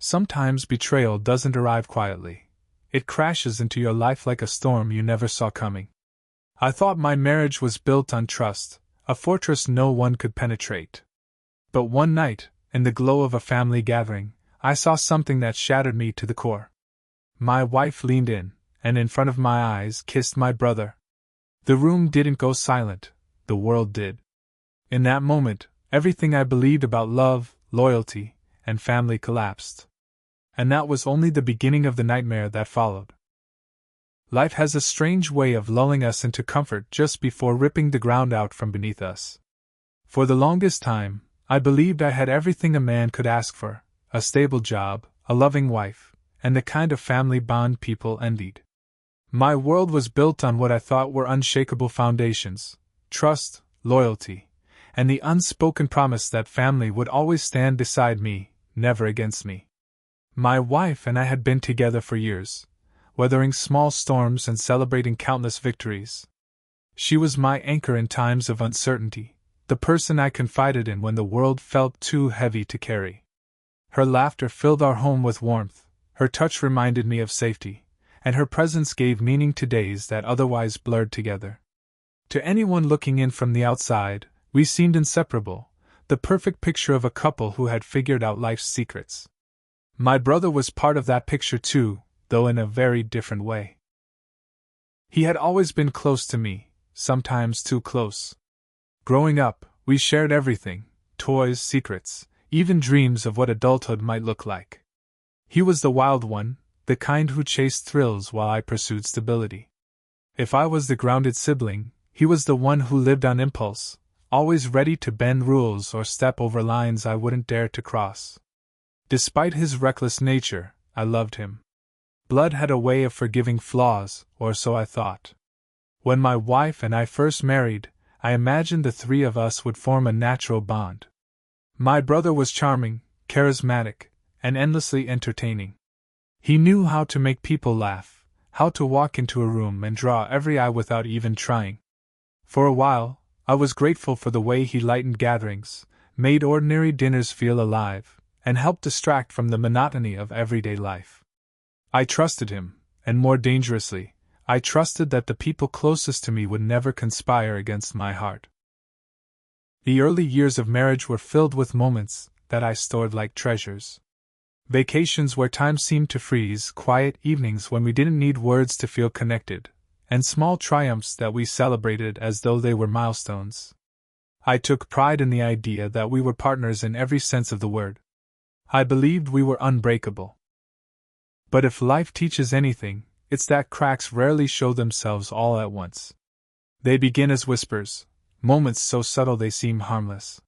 Sometimes betrayal doesn't arrive quietly. It crashes into your life like a storm you never saw coming. I thought my marriage was built on trust, a fortress no one could penetrate. But one night, in the glow of a family gathering, I saw something that shattered me to the core. My wife leaned in, and in front of my eyes kissed my brother. The room didn't go silent, the world did. In that moment, everything I believed about love, loyalty, and family collapsed. And that was only the beginning of the nightmare that followed. Life has a strange way of lulling us into comfort just before ripping the ground out from beneath us. For the longest time, I believed I had everything a man could ask for: a stable job, a loving wife, and the kind of family bond people envied. My world was built on what I thought were unshakable foundations: trust, loyalty, and the unspoken promise that family would always stand beside me, never against me. My wife and I had been together for years, weathering small storms and celebrating countless victories. She was my anchor in times of uncertainty, the person I confided in when the world felt too heavy to carry. Her laughter filled our home with warmth, her touch reminded me of safety, and her presence gave meaning to days that otherwise blurred together. To anyone looking in from the outside, we seemed inseparable, the perfect picture of a couple who had figured out life's secrets. My brother was part of that picture too, though in a very different way. He had always been close to me, sometimes too close. Growing up, we shared everything: toys, secrets, even dreams of what adulthood might look like. He was the wild one, the kind who chased thrills while I pursued stability. If I was the grounded sibling, he was the one who lived on impulse, always ready to bend rules or step over lines I wouldn't dare to cross. Despite his reckless nature, I loved him. Blood had a way of forgiving flaws, or so I thought. When my wife and I first married, I imagined the three of us would form a natural bond. My brother was charming, charismatic, and endlessly entertaining. He knew how to make people laugh, how to walk into a room and draw every eye without even trying. For a while, I was grateful for the way he lightened gatherings, made ordinary dinners feel alive, and helped distract from the monotony of everyday life. I trusted him, and more dangerously, I trusted that the people closest to me would never conspire against my heart. The early years of marriage were filled with moments that I stored like treasures. Vacations where time seemed to freeze, quiet evenings when we didn't need words to feel connected, and small triumphs that we celebrated as though they were milestones. I took pride in the idea that we were partners in every sense of the word. I believed we were unbreakable. But if life teaches anything, it's that cracks rarely show themselves all at once. They begin as whispers, moments so subtle they seem harmless.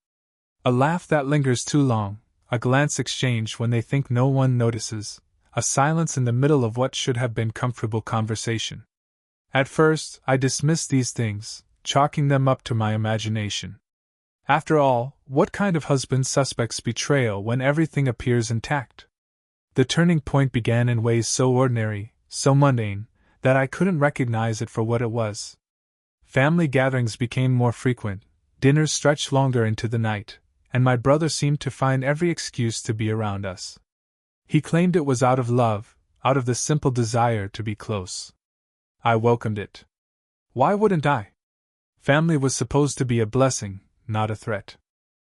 A laugh that lingers too long, a glance exchanged when they think no one notices, a silence in the middle of what should have been comfortable conversation. At first, I dismissed these things, chalking them up to my imagination. After all, what kind of husband suspects betrayal when everything appears intact? The turning point began in ways so ordinary, so mundane, that I couldn't recognize it for what it was. Family gatherings became more frequent, dinners stretched longer into the night, and my brother seemed to find every excuse to be around us. He claimed it was out of love, out of the simple desire to be close. I welcomed it. Why wouldn't I? Family was supposed to be a blessing, not a threat.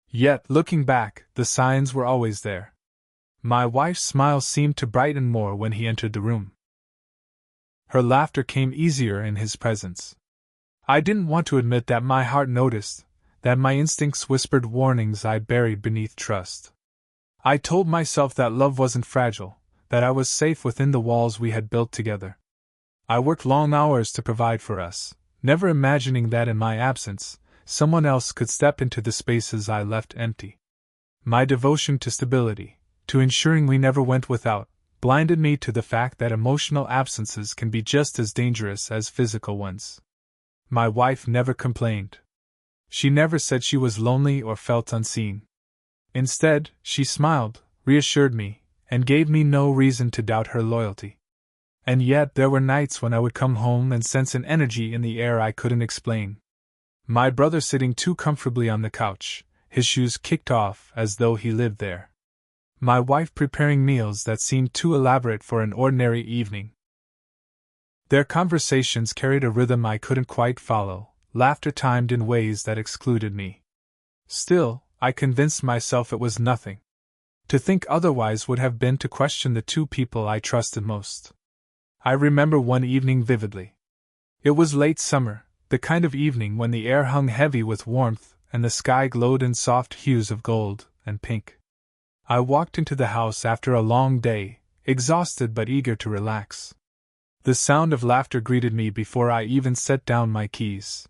Yet, looking back, the signs were always there. My wife's smile seemed to brighten more when he entered the room. Her laughter came easier in his presence. I didn't want to admit that my heart noticed, that my instincts whispered warnings I buried beneath trust. I told myself that love wasn't fragile, that I was safe within the walls we had built together. I worked long hours to provide for us, never imagining that in my absence, someone else could step into the spaces I left empty. My devotion to stability, to ensuring we never went without, blinded me to the fact that emotional absences can be just as dangerous as physical ones. My wife never complained. She never said she was lonely or felt unseen. Instead, she smiled, reassured me, and gave me no reason to doubt her loyalty. And yet there were nights when I would come home and sense an energy in the air I couldn't explain. My brother sitting too comfortably on the couch, his shoes kicked off as though he lived there. my wife preparing meals that seemed too elaborate for an ordinary evening. Their conversations carried a rhythm I couldn't quite follow, laughter timed in ways that excluded me. Still, I convinced myself it was nothing. To think otherwise would have been to question the two people I trusted most. I remember one evening vividly. It was late summer, the kind of evening when the air hung heavy with warmth and the sky glowed in soft hues of gold and pink. I walked into the house after a long day, exhausted but eager to relax. The sound of laughter greeted me before I even set down my keys.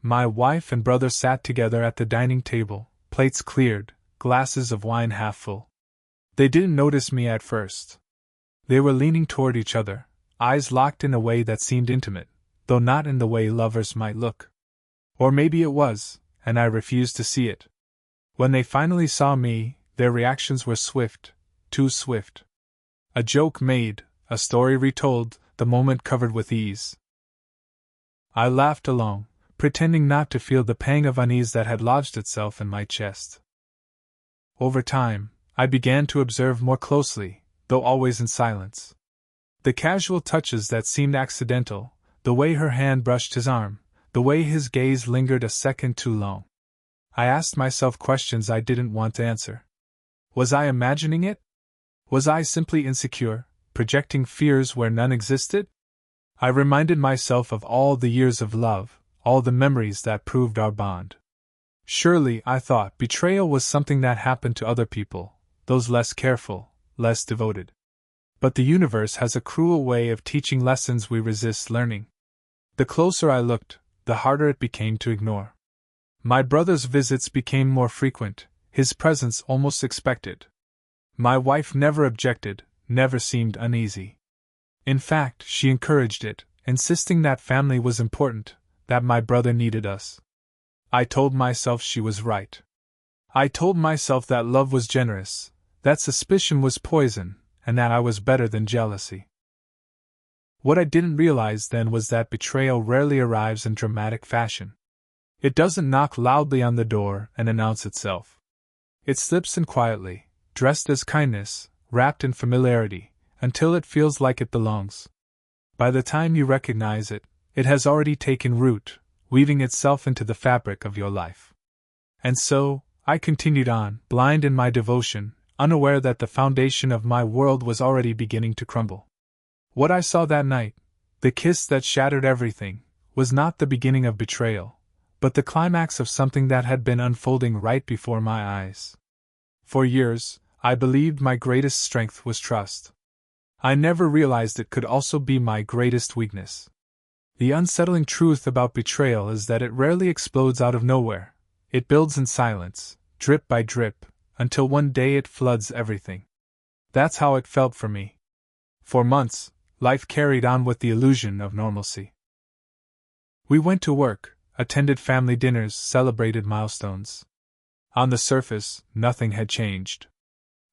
My wife and brother sat together at the dining table, plates cleared, glasses of wine half full. They didn't notice me at first. They were leaning toward each other, eyes locked in a way that seemed intimate, though not in the way lovers might look. Or maybe it was, and I refused to see it. When they finally saw me, their reactions were swift, too swift. A joke made, a story retold, the moment covered with ease. I laughed along, pretending not to feel the pang of unease that had lodged itself in my chest. Over time, I began to observe more closely, though always in silence. The casual touches that seemed accidental, the way her hand brushed his arm, the way his gaze lingered a second too long. I asked myself questions I didn't want to answer. Was I imagining it? Was I simply insecure, projecting fears where none existed? I reminded myself of all the years of love, all the memories that proved our bond. Surely, I thought, betrayal was something that happened to other people, those less careful, less devoted. But the universe has a cruel way of teaching lessons we resist learning. The closer I looked, the harder it became to ignore. My brother's visits became more frequent, his presence almost expected. My wife never objected, never seemed uneasy. In fact, she encouraged it, insisting that family was important, that my brother needed us. I told myself she was right. I told myself that love was generous, that suspicion was poison, and that I was better than jealousy. What I didn't realize then was that betrayal rarely arrives in dramatic fashion. It doesn't knock loudly on the door and announce itself. It slips in quietly, dressed as kindness, wrapped in familiarity, until it feels like it belongs. By the time you recognize it, it has already taken root, weaving itself into the fabric of your life. And so, I continued on, blind in my devotion, unaware that the foundation of my world was already beginning to crumble. What I saw that night, the kiss that shattered everything, was not the beginning of betrayal, but the climax of something that had been unfolding right before my eyes. For years, I believed my greatest strength was trust. I never realized it could also be my greatest weakness. The unsettling truth about betrayal is that it rarely explodes out of nowhere. It builds in silence, drip by drip, until one day it floods everything. That's how it felt for me. For months, life carried on with the illusion of normalcy. We went to work, attended family dinners, celebrated milestones. On the surface, nothing had changed.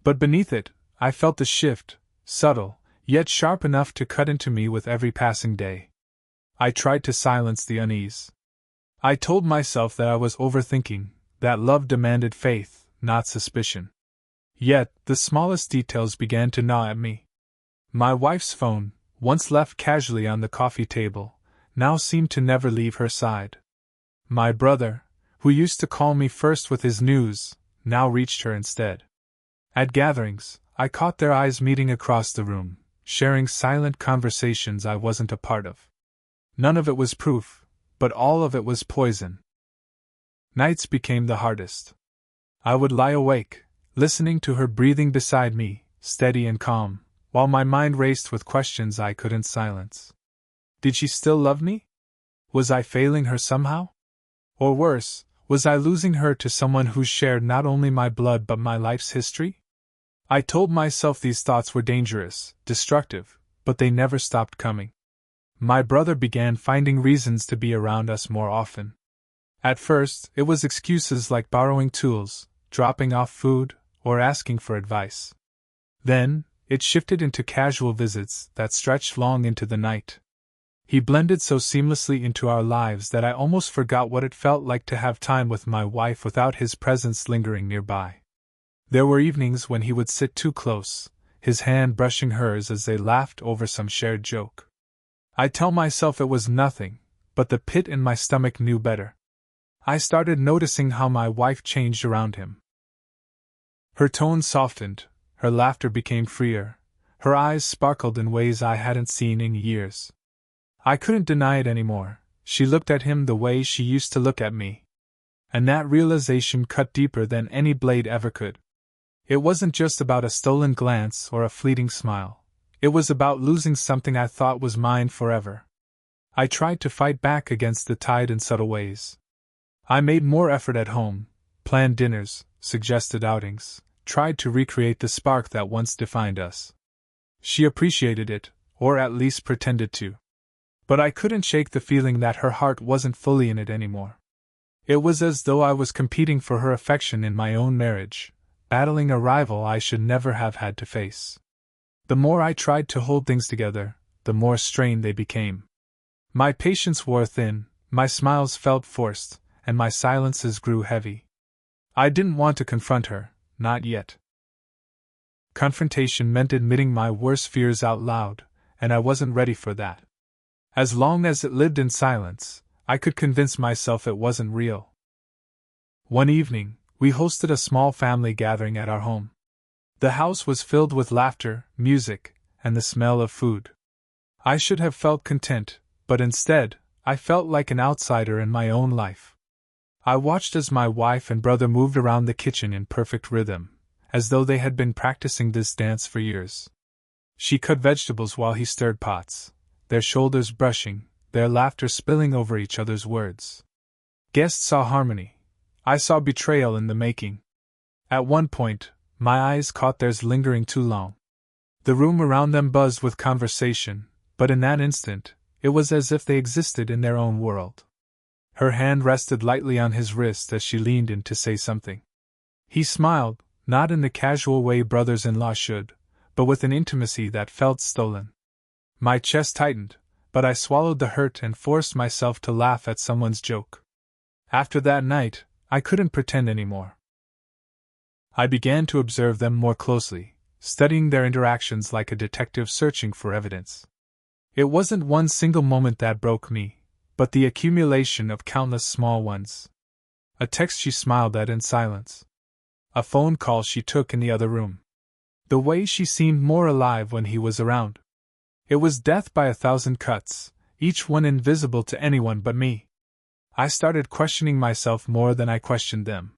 But beneath it, I felt the shift, subtle, yet sharp enough to cut into me with every passing day. I tried to silence the unease. I told myself that I was overthinking, that love demanded faith, not suspicion. Yet, the smallest details began to gnaw at me. My wife's phone, once left casually on the coffee table, now seemed to never leave her side. My brother, who used to call me first with his news, now reached her instead. At gatherings, I caught their eyes meeting across the room, sharing silent conversations I wasn't a part of. None of it was proof, but all of it was poison. Nights became the hardest. I would lie awake, listening to her breathing beside me, steady and calm, while my mind raced with questions I couldn't silence. Did she still love me? Was I failing her somehow? Or worse, was I losing her to someone who shared not only my blood but my life's history? I told myself these thoughts were dangerous, destructive, but they never stopped coming. My brother began finding reasons to be around us more often. At first, it was excuses like borrowing tools, dropping off food, or asking for advice. Then, it shifted into casual visits that stretched long into the night. He blended so seamlessly into our lives that I almost forgot what it felt like to have time with my wife without his presence lingering nearby. There were evenings when he would sit too close, his hand brushing hers as they laughed over some shared joke. I'd tell myself it was nothing, but the pit in my stomach knew better. I started noticing how my wife changed around him. Her tone softened, her laughter became freer, her eyes sparkled in ways I hadn't seen in years. I couldn't deny it anymore. She looked at him the way she used to look at me. And that realization cut deeper than any blade ever could. It wasn't just about a stolen glance or a fleeting smile. It was about losing something I thought was mine forever. I tried to fight back against the tide in subtle ways. I made more effort at home, planned dinners, suggested outings, tried to recreate the spark that once defined us. She appreciated it, or at least pretended to. But I couldn't shake the feeling that her heart wasn't fully in it anymore. It was as though I was competing for her affection in my own marriage, battling a rival I should never have had to face. The more I tried to hold things together, the more strained they became. My patience wore thin, my smiles felt forced, and my silences grew heavy. I didn't want to confront her, not yet. Confrontation meant admitting my worst fears out loud, and I wasn't ready for that. As long as it lived in silence, I could convince myself it wasn't real. One evening, we hosted a small family gathering at our home. The house was filled with laughter, music, and the smell of food. I should have felt content, but instead, I felt like an outsider in my own life. I watched as my wife and brother moved around the kitchen in perfect rhythm, as though they had been practicing this dance for years. She cut vegetables while he stirred pots, their shoulders brushing, their laughter spilling over each other's words. Guests saw harmony. I saw betrayal in the making. At one point, my eyes caught theirs lingering too long. The room around them buzzed with conversation, but in that instant, it was as if they existed in their own world. Her hand rested lightly on his wrist as she leaned in to say something. He smiled, not in the casual way brothers-in-law should, but with an intimacy that felt stolen. My chest tightened, but I swallowed the hurt and forced myself to laugh at someone's joke. After that night, I couldn't pretend anymore. I began to observe them more closely, studying their interactions like a detective searching for evidence. It wasn't one single moment that broke me, but the accumulation of countless small ones. A text she smiled at in silence. A phone call she took in the other room. The way she seemed more alive when he was around. It was death by 1,000 cuts, each one invisible to anyone but me. I started questioning myself more than I questioned them.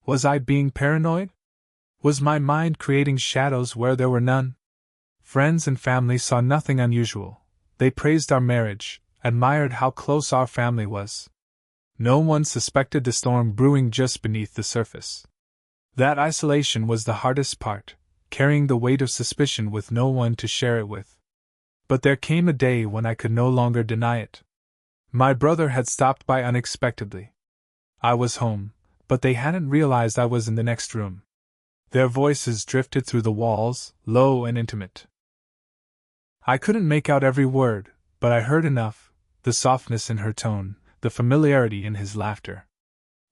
Was I being paranoid? Was my mind creating shadows where there were none? Friends and family saw nothing unusual. They praised our marriage, admired how close our family was. No one suspected the storm brewing just beneath the surface. That isolation was the hardest part, carrying the weight of suspicion with no one to share it with. But there came a day when I could no longer deny it. My brother had stopped by unexpectedly. I was home, but they hadn't realized I was in the next room. Their voices drifted through the walls, low and intimate. I couldn't make out every word, but I heard enough, the softness in her tone, the familiarity in his laughter.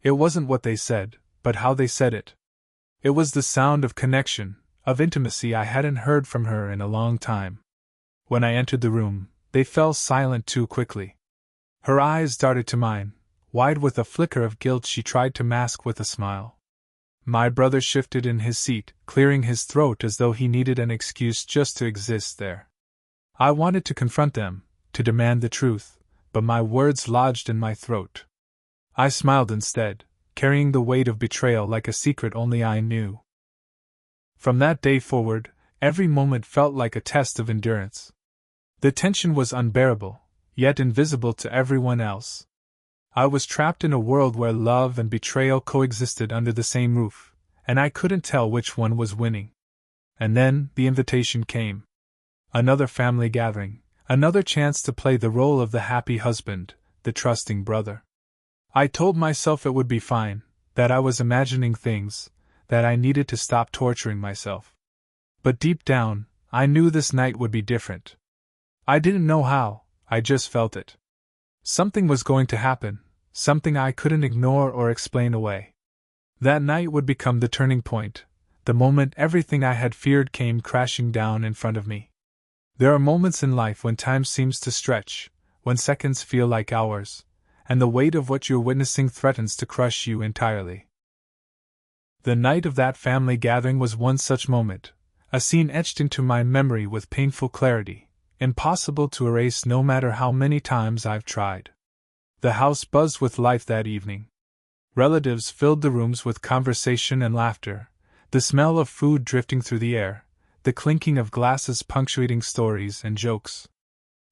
It wasn't what they said, but how they said it. It was the sound of connection, of intimacy I hadn't heard from her in a long time. When I entered the room, they fell silent too quickly. Her eyes darted to mine, wide with a flicker of guilt she tried to mask with a smile. My brother shifted in his seat, clearing his throat as though he needed an excuse just to exist there. I wanted to confront them, to demand the truth, but my words lodged in my throat. I smiled instead, carrying the weight of betrayal like a secret only I knew. From that day forward, every moment felt like a test of endurance. The tension was unbearable, yet invisible to everyone else. I was trapped in a world where love and betrayal coexisted under the same roof, and I couldn't tell which one was winning. And then the invitation came. Another family gathering, another chance to play the role of the happy husband, the trusting brother. I told myself it would be fine, that I was imagining things, that I needed to stop torturing myself. But deep down, I knew this night would be different. I didn't know how, I just felt it. Something was going to happen, something I couldn't ignore or explain away. That night would become the turning point, The moment everything I had feared came crashing down in front of me. There are moments in life when time seems to stretch, when seconds feel like hours, and the weight of what you're witnessing threatens to crush you entirely. The night of that family gathering was one such moment, a scene etched into my memory with painful clarity, impossible to erase no matter how many times I've tried. The house buzzed with life that evening. Relatives filled the rooms with conversation and laughter, the smell of food drifting through the air, the clinking of glasses punctuating stories and jokes.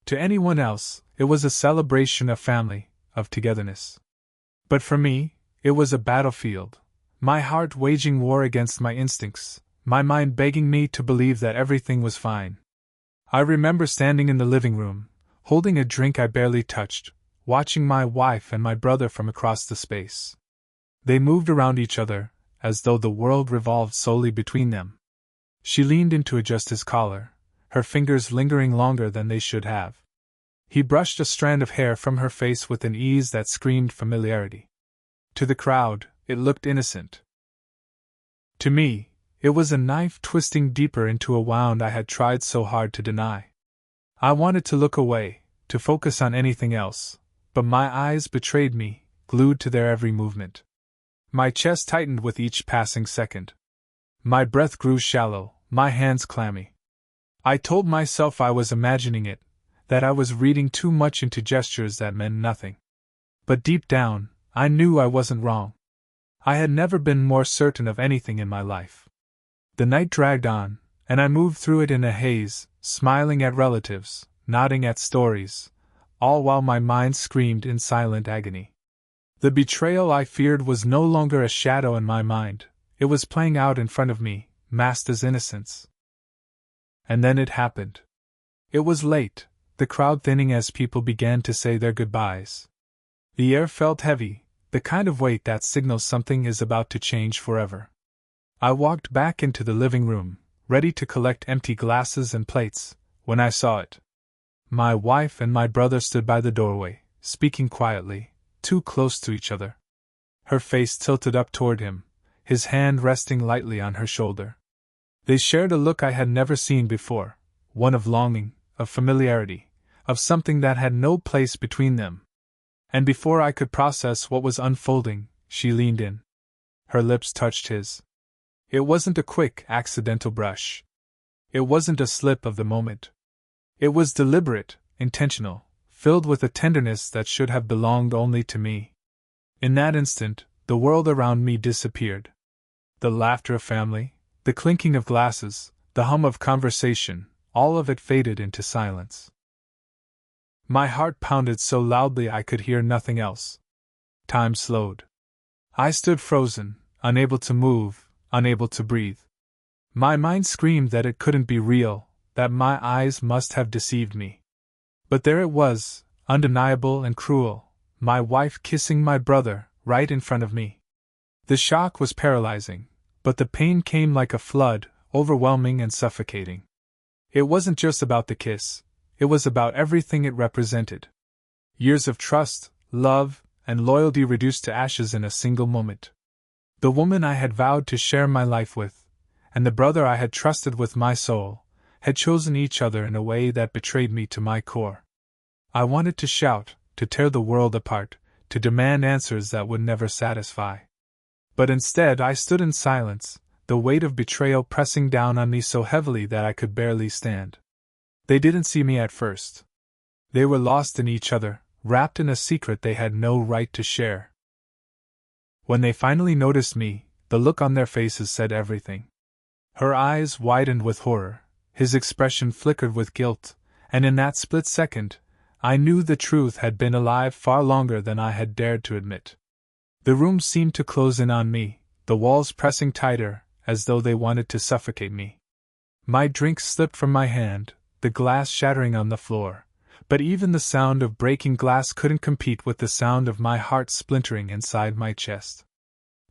To anyone else, it was a celebration of family, of togetherness. But for me, it was a battlefield, my heart waging war against my instincts, my mind begging me to believe that everything was fine. I remember standing in the living room, holding a drink I barely touched, watching my wife and my brother from across the space. They moved around each other, as though the world revolved solely between them. She leaned in to adjust his collar, her fingers lingering longer than they should have. He brushed a strand of hair from her face with an ease that screamed familiarity. To the crowd, it looked innocent. To me, it was a knife twisting deeper into a wound I had tried so hard to deny. I wanted to look away, to focus on anything else, but my eyes betrayed me, glued to their every movement. My chest tightened with each passing second. My breath grew shallow, my hands clammy. I told myself I was imagining it, that I was reading too much into gestures that meant nothing. But deep down, I knew I wasn't wrong. I had never been more certain of anything in my life. The night dragged on, and I moved through it in a haze, smiling at relatives, nodding at stories, all while my mind screamed in silent agony. The betrayal I feared was no longer a shadow in my mind, it was playing out in front of me, masked as innocence. And then it happened. It was late, the crowd thinning as people began to say their goodbyes. The air felt heavy, the kind of weight that signals something is about to change forever. I walked back into the living room, ready to collect empty glasses and plates, when I saw it. My wife and my brother stood by the doorway, speaking quietly, too close to each other. Her face tilted up toward him, his hand resting lightly on her shoulder. They shared a look I had never seen before, one of longing, of familiarity, of something that had no place between them. And before I could process what was unfolding, she leaned in. Her lips touched his. It wasn't a quick, accidental brush. It wasn't a slip of the moment. It was deliberate, intentional, filled with a tenderness that should have belonged only to me. In that instant, the world around me disappeared. The laughter of family, the clinking of glasses, the hum of conversation, all of it faded into silence. My heart pounded so loudly I could hear nothing else. Time slowed. I stood frozen, unable to move, unable to breathe. My mind screamed that it couldn't be real, that my eyes must have deceived me. But there it was, undeniable and cruel, my wife kissing my brother, right in front of me. The shock was paralyzing, but the pain came like a flood, overwhelming and suffocating. It wasn't just about the kiss, it was about everything it represented. Years of trust, love, and loyalty reduced to ashes in a single moment. The woman I had vowed to share my life with, and the brother I had trusted with my soul, had chosen each other in a way that betrayed me to my core. I wanted to shout, to tear the world apart, to demand answers that would never satisfy. But instead I stood in silence, the weight of betrayal pressing down on me so heavily that I could barely stand. They didn't see me at first. They were lost in each other, wrapped in a secret they had no right to share. When they finally noticed me, the look on their faces said everything. Her eyes widened with horror, his expression flickered with guilt, and in that split second, I knew the truth had been alive far longer than I had dared to admit. The room seemed to close in on me, the walls pressing tighter, as though they wanted to suffocate me. My drink slipped from my hand, the glass shattering on the floor, but even the sound of breaking glass couldn't compete with the sound of my heart splintering inside my chest.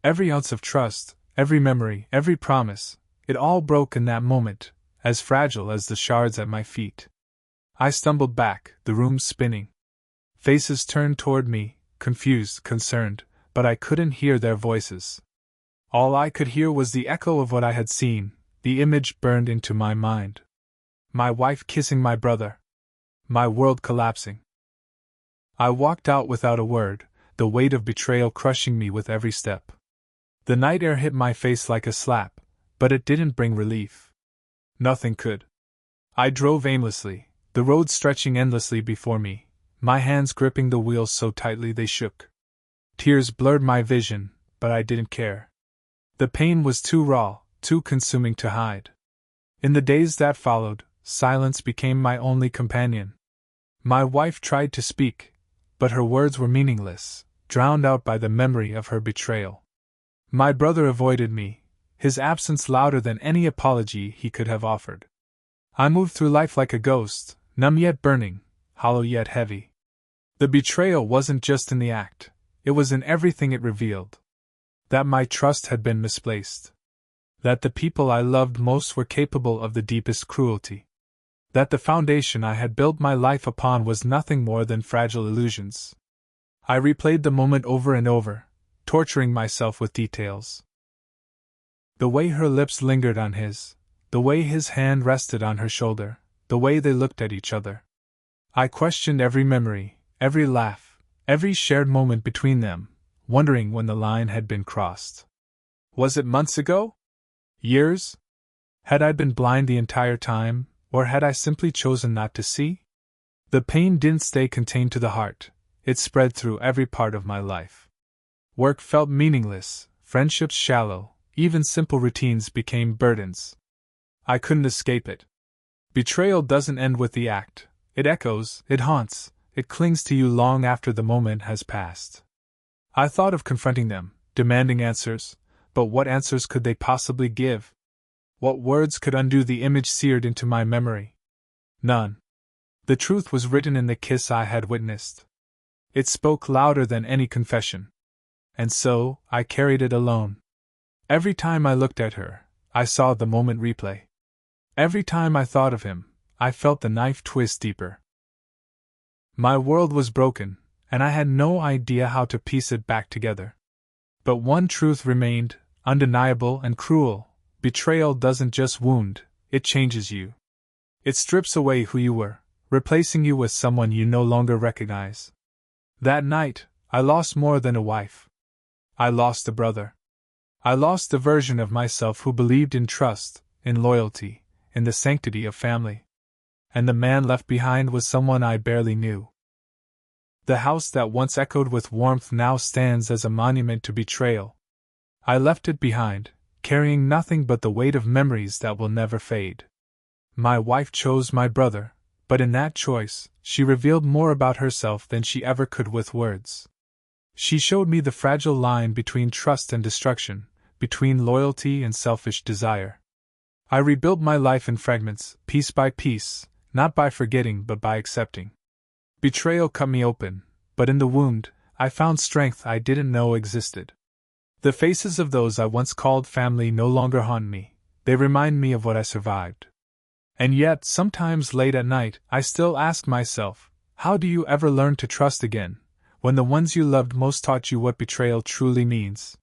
Every ounce of trust, every memory, every promise, it all broke in that moment, as fragile as the shards at my feet. I stumbled back, the room spinning. Faces turned toward me, confused, concerned, but I couldn't hear their voices. All I could hear was the echo of what I had seen, the image burned into my mind. My wife kissing my brother. My world collapsing. I walked out without a word, the weight of betrayal crushing me with every step. The night air hit my face like a slap, but it didn't bring relief. Nothing could. I drove aimlessly, the road stretching endlessly before me, my hands gripping the wheels so tightly they shook. Tears blurred my vision, but I didn't care. The pain was too raw, too consuming to hide. In the days that followed, silence became my only companion. My wife tried to speak, but her words were meaningless, drowned out by the memory of her betrayal. My brother avoided me, his absence louder than any apology he could have offered. I moved through life like a ghost, numb yet burning, hollow yet heavy. The betrayal wasn't just in the act, it was in everything it revealed. That my trust had been misplaced. That the people I loved most were capable of the deepest cruelty. That the foundation I had built my life upon was nothing more than fragile illusions. I replayed the moment over and over, torturing myself with details. The way her lips lingered on his, the way his hand rested on her shoulder, the way they looked at each other. I questioned every memory, every laugh, every shared moment between them, wondering when the line had been crossed. Was it months ago? Years? Had I been blind the entire time, or had I simply chosen not to see? The pain didn't stay contained to the heart, it spread through every part of my life. Work felt meaningless, friendships shallow, even simple routines became burdens. I couldn't escape it. Betrayal doesn't end with the act, it echoes, it haunts, it clings to you long after the moment has passed. I thought of confronting them, demanding answers, but what answers could they possibly give? What words could undo the image seared into my memory? None. The truth was written in the kiss I had witnessed. It spoke louder than any confession. And so, I carried it alone. Every time I looked at her, I saw the moment replay. Every time I thought of him, I felt the knife twist deeper. My world was broken, and I had no idea how to piece it back together. But one truth remained, undeniable and cruel: betrayal doesn't just wound, it changes you. It strips away who you were, replacing you with someone you no longer recognize. That night, I lost more than a wife. I lost a brother. I lost a version of myself who believed in trust, in loyalty, in the sanctity of family. And the man left behind was someone I barely knew. The house that once echoed with warmth now stands as a monument to betrayal. I left it behind, carrying nothing but the weight of memories that will never fade. My wife chose my brother, but in that choice, she revealed more about herself than she ever could with words. She showed me the fragile line between trust and destruction, between loyalty and selfish desire. I rebuilt my life in fragments, piece by piece, not by forgetting but by accepting. Betrayal cut me open, but in the wound, I found strength I didn't know existed. The faces of those I once called family no longer haunt me, they remind me of what I survived. And yet, sometimes late at night, I still ask myself, how do you ever learn to trust again, when the ones you loved most taught you what betrayal truly means?